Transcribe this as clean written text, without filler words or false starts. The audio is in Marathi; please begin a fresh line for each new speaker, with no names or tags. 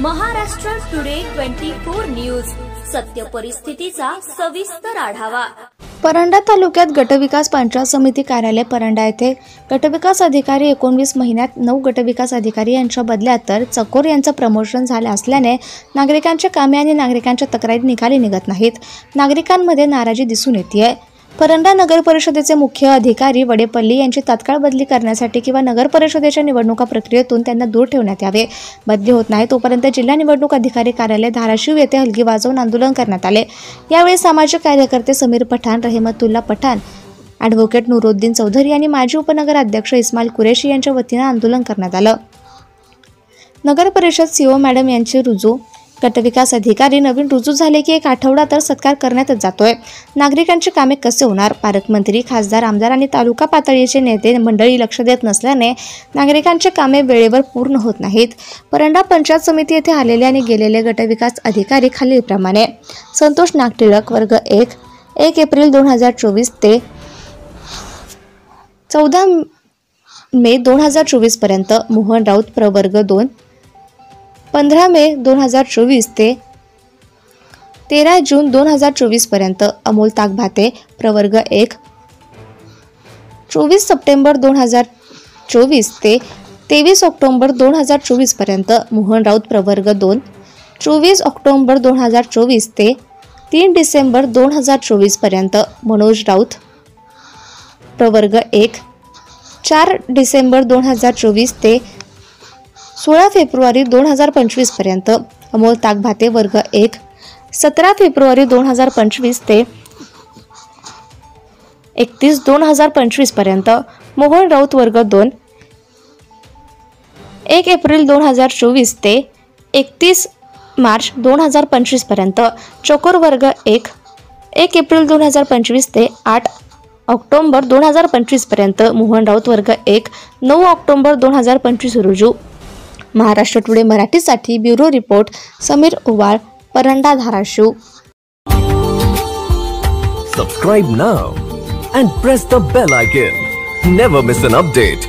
महाराष्ट्र टुडे 24 न्यूज, सत्य परिस्थितीचा सविस्तर आढावा।
परंडा तालुक्यात गटविकास पंचायत समिती कार्यालय परंडा येथे गटविकास अधिकारी 19 महिन्यात 9 गटविकास अधिकारी यांच्या बदल्यात तर चकोर यांचं प्रमोशन झाले असल्याने नागरिकांचे कामे आणि नागरिकांच्या तक्रारी निकाली निघत नाहीत। नागरिकांमध्ये नाराजी दिसून येते। परंडा नगर परिषदेचे मुख्य अधिकारी वडेपल्ली यांची तात्काळ बदली करण्यासाठी किंवा नगर परिषदेच्या निवडणुका प्रक्रियेतून त्यांना दूर ठेवण्यात यावे। बदली होत नाही तोपर्यंत जिल्हा निवडणूक अधिकारी कार्यालय धाराशिव येथे हलगी वाजवून आंदोलन करण्यात आले। यावेळी सामाजिक कार्यकर्ते समीर पठाण, रहमतुल्ला पठाण, ॲडव्होकेट नूरुद्दीन चौधरी आणि माजी उपनगराध्यक्ष इस्माईल कुरेशी यांच्या वतीने आंदोलन करण्यात आलं। नगर परिषद सीओ मॅडम यांचे रुजू गटविकास अधिकारी नवीन रुजू झाले की एक आठवडा तर सत्कार करण्यातच जातोय। नागरिकांची कामे कसे होणार? पालकमंत्री, खासदार, आमदार आणि तालुका पातळीचे नेते मंडळी लक्ष देत नसल्याने नागरिकांचे कामे वेळेवर पूर्ण होत नाहीत। परंडा पंचायत समिती येथे आलेले आणि गेलेले गटविकास अधिकारी खालीलप्रमाणे: संतोष नागटिळक वर्ग 1 एप्रिल 2024 ते 14 मे 2024 पर्यंत, मोहन राऊत प्रवर्ग 2 15 मे 2024 ते 13 जून 2024 पर्यंत, अमोल ताकभाते प्रवर्ग 1 24 सप्टेंबर 2024 ते 23 ऑक्टोबर 2024 पर्यंत, मोहन राऊत प्रवर्ग 2 24 ऑक्टोबर 2024 ते 3 डिसेंबर 2024 पर्यंत, मनोज राऊत प्रवर्ग 1 4 डिसेंबर 2024 ते 16 फेब्रुवारी 2025 पर्यंत, अमोल ताकभाते वर्ग 1 17 फेब्रुवारी 2025 ते 31 2025 पर्यंत, मोहन राऊत वर्ग 2 1 एप्रिल 2024 ते 31 मार्च 2025 पर्यंत, चकोर वर्ग 1 एप्रिल 2025 ते 8 ऑक्टोबर 2025 पर्यंत, मोहन राऊत वर्ग 1 9 ऑक्टोबर 2025 रुजू। महाराष्ट्र टुडे मराठीसाठी bureau report Sameer Uwal, Paranda, Dharashiv.
Subscribe now and press the bell icon. Never miss an update.